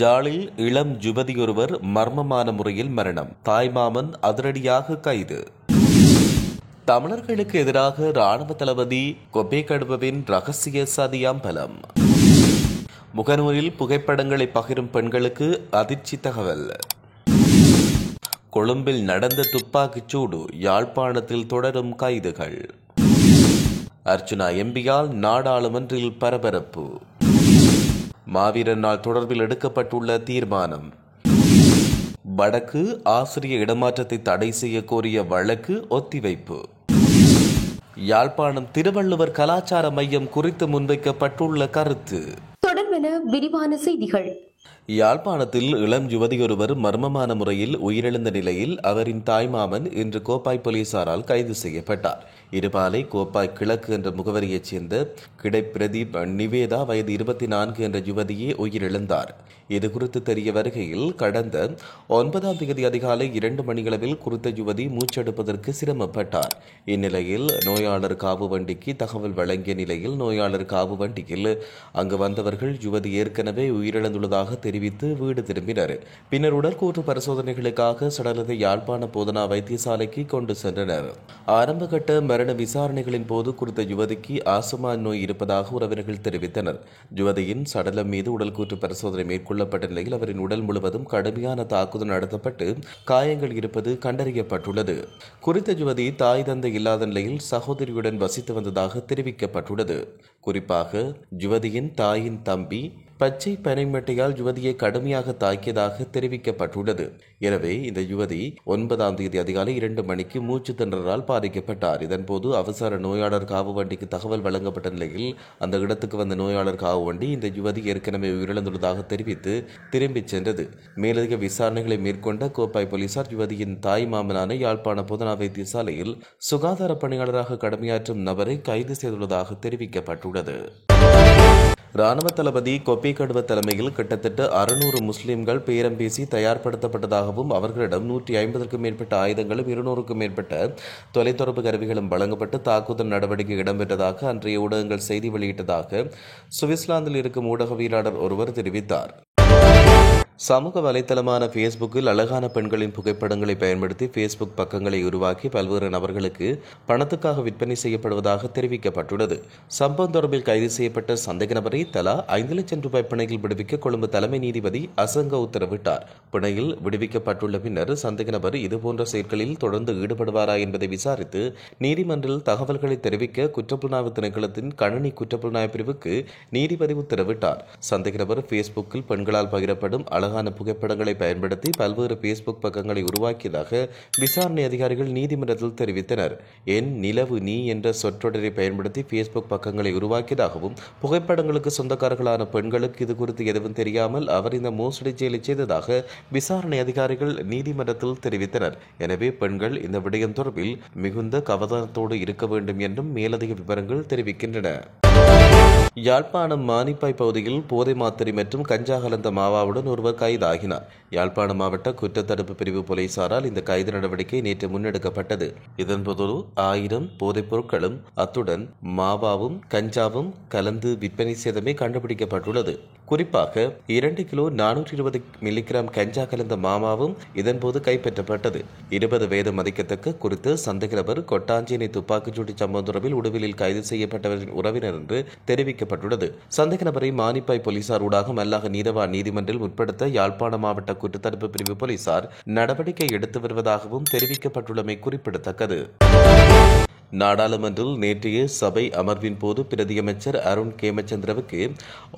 ஜாலில் இளம் யுவதியொருவர் மர்மமான முறையில் மரணம். தாய்மாமன் அதிரடியாக கைது. தமிழர்களுக்கு எதிராக ராணுவ தளபதி கொபேகடுவின் ரகசிய சதி அம்பலம். முகநூலில் புகைப்படங்களை பகிரும் பெண்களுக்கு அதிர்ச்சி தகவல். கொழும்பில் நடந்த துப்பாக்கிச் சூடு, யாழ்ப்பாணத்தில் தொடரும் கைதுகள். அர்ச்சுனா எம்பியால் நாடாளுமன்றில் பரபரப்பு. மாவீரர் நாள் தொடர்பில் எடுக்கப்பட்டுள்ள தீர்மானம். வடக்கு ஆசிரிய இடமாற்றத்தை தடை செய்ய கோரிய வழக்கு ஒத்திவைப்பு. யாழ்ப்பாணம் திருவள்ளுவர் கலாச்சார மையம் குறித்து முன்வைக்கப்பட்டுள்ள கருத்து. தொடர்பென விரிவான செய்திகள். யாழ்ப்பாணத்தில் இளம் யுவதியொருவர் மர்மமான முறையில் உயிரிழந்த நிலையில் அவரின் தாய்மாமன் இன்று கோப்பாய் போலீசாரால் கைது செய்யப்பட்டார். இருபாலை கோப்பாய் கிழக்கு என்ற முகவரியைச் சேர்ந்த கிடைப்பிரதீப் நிவேதா வயது 24 என்ற யுவதியே உயிரிழந்தார். இதுகுறித்து தெரிய வருகையில் கடந்த 9ஆம் தேதி அதிகாலை 2 மணியளவில் குறித்த யுவதி மூச்செடுப்பதற்கு சிரமப்பட்டார். இந்நிலையில் நோயாளர் காவு வண்டிக்கு தகவல் வழங்கிய நிலையில் நோயாளர் காவு வண்டியில் அங்கு வந்தவர்கள் யுவதி ஏற்கனவே உயிரிழந்துள்ளதாக தெரிவித்து வீடு திரும்பினர். பின்னர் உடற்கூற்று பரிசோதனைகளுக்காக சடலத்தை யாழ்ப்பாண போதனா வைத்தியசாலைக்கு கொண்டு சென்றனர். ஆரம்பகட்ட மரண விசாரணைகளின் போது குறித்த யுவதிக்கு ஆஸ்துமா நோய் இருப்பதாக உறவினர்கள் தெரிவித்தனர். யுவதியின் சடலம் மீது உடல்கூற்று பரிசோதனை மேற்கொள்ளப்பட்ட நிலையில் அவரின் உடல் முழுவதும் கடுமையான தாக்குதல் நடத்தப்பட்டு காயங்கள் இருப்பது கண்டறியப்பட்டுள்ளது. குறித்த யுவதி தாய் தந்தை இல்லாத நிலையில் சகோதரியுடன் வசித்து வந்ததாக தெரிவிக்கப்பட்டுள்ளது. குறிப்பாக யுவதியின் தாயின் தம்பி பச்சை பனைமட்டையால் யுவதியை கடுமையாக தாக்கியதாக தெரிவிக்கப்பட்டுள்ளது. எனவே இந்த யுவதி 9ஆம் தேதி அதிகாலை 2 மணிக்கு மூச்சு திணறலால் பாதிக்கப்பட்டார். இதன்போது அவசர நோயாளர் காவு வண்டிக்கு தகவல் வழங்கப்பட்ட நிலையில் அந்த இடத்துக்கு வந்த நோயாளர் காவு வண்டி இந்த யுவதி ஏற்கனவே உயிரிழந்துள்ளதாக தெரிவித்து திரும்பிச் சென்றது. மேலதிக விசாரணைகளை மேற்கொண்ட கோப்பாய் போலீசார் யுவதியின் தாய் மாமனான யாழ்ப்பாண போதனா வைத்தியசாலையில் சுகாதார பணியாளராக கடமையாற்றும் நபரை கைது செய்துள்ளதாக தெரிவிக்கப்பட்டுள்ளது. ராணுவ தளபதி கொபேகடுவ தலைமையில் கிட்டத்தட்ட 600 முஸ்லிம்கள் பேரம் பேசி தயார்படுத்தப்பட்டதாகவும் அவர்களிடம் 150க்கும் மேற்பட்ட ஆயுதங்களும் 200க்கும் மேற்பட்ட தொலைத்தொடர்பு கருவிகளும் வழங்கப்பட்டு தாக்குதல் நடவடிக்கை இடம்பெற்றதாக அன்றைய ஊடகங்கள் செய்தி வெளியிட்டதாக சுவிட்சர்லாந்தில் இருக்கும் ஊடகவியலாளர் ஒருவர் தெரிவித்தார். சமூக வலைதளமான பேஸ்புக்கில் அழகான பெண்களின் புகைப்படங்களை பயன்படுத்தி பேஸ்புக் பக்கங்களை உருவாக்கி பல்வேறு நபர்களுக்கு பணத்துக்காக விற்பனை செய்யப்படுவதாக தெரிவிக்கப்பட்டுள்ளது. சம்பவம் தொடர்பில் கைது செய்யப்பட்ட சந்தேக நபரை தலா 5 லட்சம் ரூபாய் பிணையில் விடுவிக்க கொழும்பு தலைமை நீதிபதி அசங்க உத்தரவிட்டார். பிணையில் விடுவிக்கப்பட்டுள்ள பின்னர் சந்தேக நபர் இதுபோன்ற செயல்களில் தொடர்ந்து ஈடுபடுவாரா என்பதை விசாரித்து நீதிமன்றில் தகவல்களை தெரிவிக்க குற்றப்புலனாய்வு திணைக்களத்தின் கணனி குற்றப்புலனாய்வு பிரிவுக்கு நீதிபதி உத்தரவிட்டார். சந்தேக நபர் பேஸ்புக்கில் பெண்களால் பகிரப்படும் அழகான புகைப்படங்களை பயன்படுத்தி பல்வேறு பேஸ்புக் பக்கங்களை உருவாக்கியதாக விசாரணை அதிகாரிகள் நீதிமன்றத்தில் தெரிவித்தனர். என் நிலவு நீ என்ற சொற்றொடரை பயன்படுத்தி பேஸ்புக் பக்கங்களை உருவாக்கியதாகவும் புகைப்படங்களுக்கு சொந்தக்காரர்களான பெண்களுக்கு இது குறித்து எதுவும் தெரியாமல் அவர் இந்த மோசடி செயலை செய்ததாக விசாரணை அதிகாரிகள் நீதிமன்றத்தில் தெரிவித்தனர். எனவே பெண்கள் இந்த விடயம் தொடர்பில் மிகுந்த கவனத்தோடு இருக்க வேண்டும் என்றும் மேலதிக விவரங்கள் தெரிவிக்கின்றன. யாழ்ப்பாணம் மானிப்பாய் பகுதியில் போதை மாத்திரை மற்றும் கஞ்சா கலந்த மாவாவுடன் ஒருவர் கைதாகினார். யாழ்ப்பாணம் மாவட்ட குற்றத்தடுப்பு பிரிவு போலீசாரால் இந்த கைது நடவடிக்கை நேற்று முன்னெடுக்கப்பட்டது. இதன்போது 1000 போதைப் பொருட்களும் அத்துடன் மாவாவும் கஞ்சாவும் கலந்து விற்பனை செய்தமே கண்டுபிடிக்கப்பட்டுள்ளது. குறிப்பாக 2 கிலோ 420 மில்லிகிராம் கஞ்சா கலந்த மாவாவும் இதன்போது கைப்பற்றப்பட்டது. 20 வயது மதிக்கத்தக்க குறித்த சந்தேக நபர் கொட்டாஞ்சேனை துப்பாக்கிச்சூடு சம்பவம் தொடர்பில் உடுவிலில் கைது செய்யப்பட்டவரின் உறவினர் என்று தெரிவிக்கப்பட்டுள்ளது. சந்தேக நபரை மானிப்பாய் போலீசார் ஊடாக மல்லாக நீதவான் நீதிமன்றில் முற்படுத்த யாழ்ப்பாண மாவட்ட குற்றத்தடுப்பு பிரிவு போலீசார் நடவடிக்கை எடுத்து வருவதாகவும் தெரிவிக்கப்பட்டுள்ளமை குறிப்பிடத்தக்கது. நாடாளுமன்றில் நேற்றைய சபை அமர்வின் போது பிரதியமைச்சர் அருண் கேமச்சந்திரவுக்கு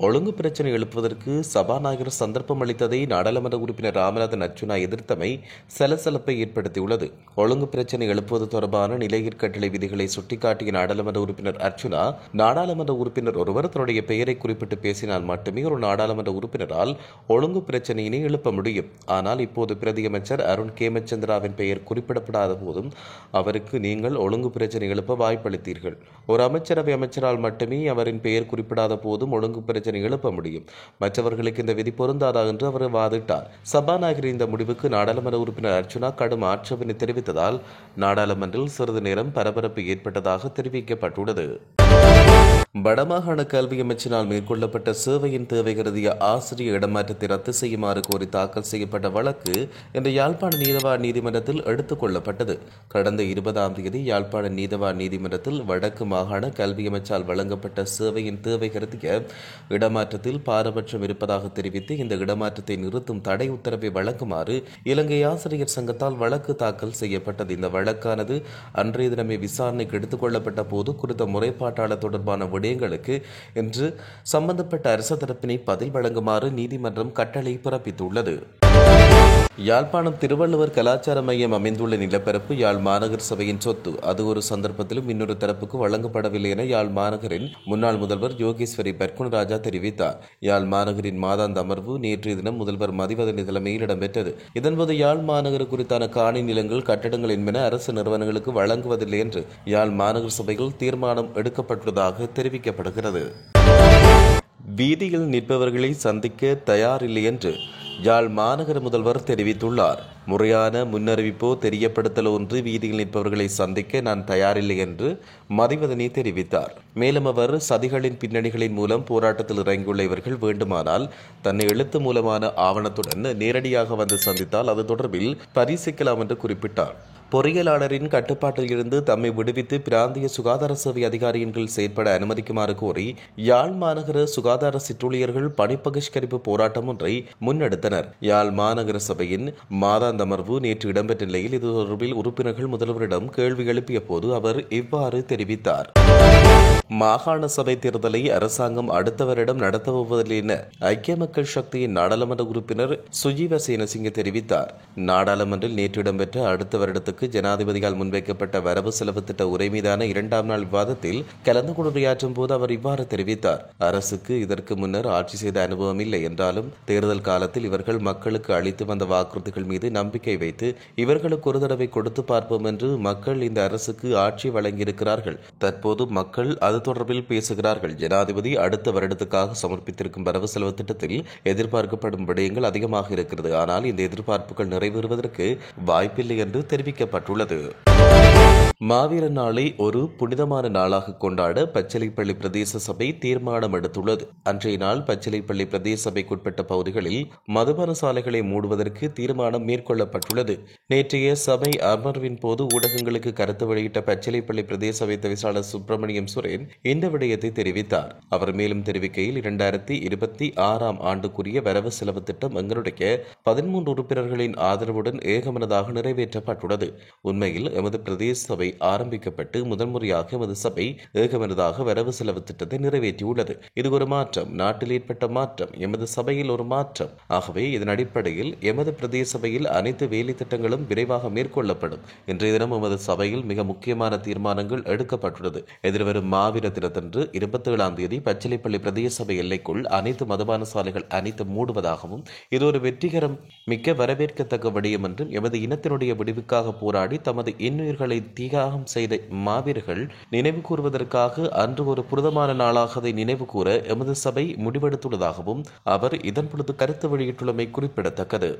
ஒழுங்கு பிரச்சினை எழுப்புவதற்கு சபாநாயகர் சந்தர்ப்பம் அளித்ததை நாடாளுமன்ற உறுப்பினர் ராமநாதன் அர்ச்சுனா எதிர்த்தமை சலசலப்பை ஏற்படுத்தியுள்ளது. ஒழுங்கு பிரச்சினை எழுப்புவது தொடர்பான நிலையிற் கட்டளை விதிகளை சுட்டிக்காட்டிய நாடாளுமன்ற உறுப்பினர் அர்ச்சுனா, நாடாளுமன்ற உறுப்பினர் ஒருவர் தன்னுடைய பெயரை குறிப்பிட்டு பேசினால் மட்டுமே ஒரு நாடாளுமன்ற உறுப்பினரால் ஒழுங்கு பிரச்சினையினை எழுப்ப முடியும். ஆனால் இப்போது பிரதியமைச்சர் அருண் கேமச்சந்திராவின் பெயர் குறிப்பிடப்படாத போதும் அவருக்கு நீங்கள் ஒழுங்கு பிரச்சினை எழுப்ப வாய்ப்பளித்தீர்கள். ஒரு அமைச்சரவை அமைச்சரால் மட்டுமே அவரின் பெயர் குறிப்பிடாத போதும் ஒழுங்கு பிரச்சனை எழுப்ப முடியும். மற்றவர்களுக்கு இந்த விதி பொருந்தாதா என்று அவர் வாதிட்டார். சபாநாயகர் இந்த முடிவுக்கு நாடாளுமன்ற உறுப்பினர் அர்ச்சுனா கடும் ஆட்சேபனை தெரிவித்ததால் நாடாளுமன்றில் சிறிது நேரம் பரபரப்பு ஏற்பட்டதாக தெரிவிக்கப்பட்டுள்ளது. வடமாகாண கல்வி அமைச்சினால் மேற்கொள்ளப்பட்ட சேவையின் தேவை கருதிய ஆசிரியர் இடமாற்றத்தை ரத்து செய்யுமாறு கோரி தாக்கல் செய்யப்பட்ட வழக்கு இன்று யாழ்ப்பாண நீதவான் நீதிமன்றத்தில் எடுத்துக் கொள்ளப்பட்டது. கடந்த 20ஆம் தேதி யாழ்ப்பாண நீதவான் நீதிமன்றத்தில் வடக்கு மாகாண கல்வி அமைச்சால் வழங்கப்பட்ட சேவையின் தேவை கருதிய இடமாற்றத்தில் பாரபட்சம் இருப்பதாக தெரிவித்து இந்த இடமாற்றத்தை நிறுத்தும் தடை உத்தரவை வழங்குமாறு இலங்கை ஆசிரியர் சங்கத்தால் வழக்கு தாக்கல் செய்யப்பட்டது. இந்த வழக்கானது அன்றைய தினமே விசாரணைக்கு எடுத்துக் கொள்ளப்பட்ட போது குறித்த முறைப்பாட்டாளர் தொடர்பான விடயங்களுக்கு இன்று சம்பந்தப்பட்ட அரசு தரப்பினை பதில் வழங்குமாறு நீதிமன்றம் கட்டளை பிறப்பித்துள்ளது. யாழ்ப்பாணம் திருவள்ளுவர் கலாச்சார மையம் அமைந்துள்ள நிலப்பரப்பு யாழ் மாநகர சபையின் சொத்து. அது ஒரு சந்தர்ப்பத்திலும் இன்னொரு தரப்புக்கு வழங்கப்படவில்லை என யாழ் மாநகரின் முன்னாள் முதல்வர் யோகேஸ்வரி பர்குணராஜா தெரிவித்தார். யாழ் மாநகரின் மாதாந்த அமர்வு நேற்றைய தினம் முதல்வர் மதிவதனி தலைமையில் இடம்பெற்றது. இதன்போது யாழ் மாநகர் குறித்தான காணி நிலங்கள் கட்டடங்கள் என்பன அரசு நிறுவனங்களுக்கு வழங்குவதில்லை என்று யாழ் மாநகர சபையில் தீர்மானம் எடுக்கப்பட்டுள்ளதாக தெரிவிக்கப்படுகிறது. வீதியில் நிற்பவர்களை சந்திக்க தயாரில்லை என்று யாழ் மாநகர முதல்வர் தெரிவித்துள்ளார். முறையான முன்னறிவிப்போ தெரியப்படுத்தலோ ஒன்று வீதியில் நிற்பவர்களை சந்திக்க நான் தயாரில்லை என்று மதிவதனி தெரிவித்தார். மேலும் அவர் சதிகளின் பின்னணிகளின் மூலம் போராட்டத்தில் இறங்கியுள்ள இவர்கள் வேண்டுமானால் தன்னை எழுத்து மூலமான ஆவணத்துடன் நேரடியாக வந்து சந்தித்தால் அது தொடர்பில் பரிசீலிக்கலாம் என்று குறிப்பிட்டார். பொறியியலாளரின் கட்டுப்பாட்டில் இருந்து தம்மை விடுவித்து பிராந்திய சுகாதார சேவை அதிகாரியின் கீழ் செயற்பட அனுமதிக்குமாறு கோரி யாழ் மாநகர சுகாதார சிற்றூழியர்கள் பணிப்பகிஷ்கரிப்பு போராட்டம் ஒன்றை முன்னெடுத்தனர். யாழ் மாநகர சபையின் மாதாந்த அமர்வு நேற்று இடம்பெற்ற நிலையில் இது தொடர்பில் உறுப்பினர்கள் முதல்வரிடம் கேள்வி எழுப்பிய போது அவர் இவ்வாறு தெரிவித்தார். மாகாண சபை தேர்தலை அரசாங்கம் அடுத்த வருடம் நடத்தப்போவதில்லை என ஐக்கிய மக்கள் சக்தியின் நாடாளுமன்ற உறுப்பினர் சுஜீவ சேனசிங்க தெரிவித்தார். நாடாளுமன்றில் நேற்று இடம்பெற்ற அடுத்த வருடத்துக்கு ஜனாதிபதியால் முன்வைக்கப்பட்ட வரவு செலவு திட்ட உரை மீதான 2ஆம் நாள் விவாதத்தில் கலந்து கொண்டு உரையாற்றும் போது அவர் இவ்வாறு தெரிவித்தார். அரசுக்கு இதற்கு முன்னர் ஆட்சி செய்த அனுபவம் இல்லை என்றாலும் தேர்தல் காலத்தில் இவர்கள் மக்களுக்கு அளித்து வந்த வாக்குறுதிகள் மீது நம்பிக்கை வைத்து இவர்களுக்கு ஒரு தடவை கொடுத்து பார்ப்போம் என்று மக்கள் இந்த அரசுக்கு ஆட்சி வழங்கியிருக்கிறார்கள். தற்போது மக்கள் அது தொடர்பில் பேசுகிறார்கள். ஜனாதிபதி அடுத்த வருடத்துக்காக சமர்ப்பித்திருக்கும் வரவு செலவு திட்டத்தில் எதிர்பார்க்கப்படும் விடயங்கள் அதிகமாக இருக்கிறது. ஆனால் இந்த எதிர்பார்ப்புகள் நிறைவேறுவதற்கு வாய்ப்பில்லை என்று தெரிவிக்கப்பட்டுள்ளது. மாவீர நாளை ஒரு புனிதமான நாளாக கொண்டாட பச்சிலைப்பள்ளி பிரதேச சபை தீர்மானம் எடுத்துள்ளது. அன்றைய நாள் பச்சிலைப்பள்ளி பிரதேச சபைக்குட்பட்ட பகுதிகளில் மதுபான சாலைகளை மூடுவதற்கு தீர்மானம் மேற்கொள்ளப்பட்டுள்ளது. நேற்றைய சபை அமர்வின் போது ஊடகங்களுக்கு கருத்து வெளியிட்ட பச்சிலைப்பள்ளி பிரதேச சபை தவிசாளர் சுப்பிரமணியம் சுரேன் இந்த விடயத்தை தெரிவித்தார். அவர் மேலும் தெரிவிக்கையில் 2026ஆம் ஆண்டுக்குரிய வரவு செலவு திட்டம் எங்களுடைய 13 உறுப்பினர்களின் ஆதரவுடன் ஏகமனதாக நிறைவேற்றப்பட்டுள்ளது. உண்மையில் எமது பிரதேச சபை ஆரம்பிக்கப்பட்டு முதன்முறையாக எமது சபை ஏகமனதாக வரவு செலவு திட்டத்தை நிறைவேற்றியுள்ளது. இது ஒரு மாற்றம், நாட்டில் ஏற்பட்ட மாற்றம், எமது சபையில் ஒரு மாற்றம். ஆகவே இதன் அடிப்படையில் எமது பிரதேச சபையில் அனைத்து வேலை திட்டங்களும் விரைவாக மேற்கொள்ளப்படும். இன்றைய தினம் எமது சபையில் மிக முக்கியமான தீர்மானங்கள் எடுக்கப்பட்டுள்ளது. எதிர்வரும் மாவீர தினத்தன்று 27ஆம் தேதி பச்சிலைப்பள்ளி பிரதேச சபை எல்லைக்குள் அனைத்து மதுபான சாலைகள் அனைத்து மூடுவதாகவும் இது ஒரு வெற்றிகரம் மிக்க வரவேற்கத்தக்க விடயம் என்றும் எமது இனத்தினுடைய விடுவிற்காக போராடி தமது இன்னுயிர்களை தியாகம் செய்த மாவீரர்கள் நினைவு கூறுவதற்காக அன்று ஒரு புனிதமான நாளாக அதை நினைவு கூற எமது சபை முடிவெடுத்துள்ளதாகவும் அவர் இதன் பொழுது கருத்து வெளியிட்டுள்ளமை குறிப்பிடத்தக்கது.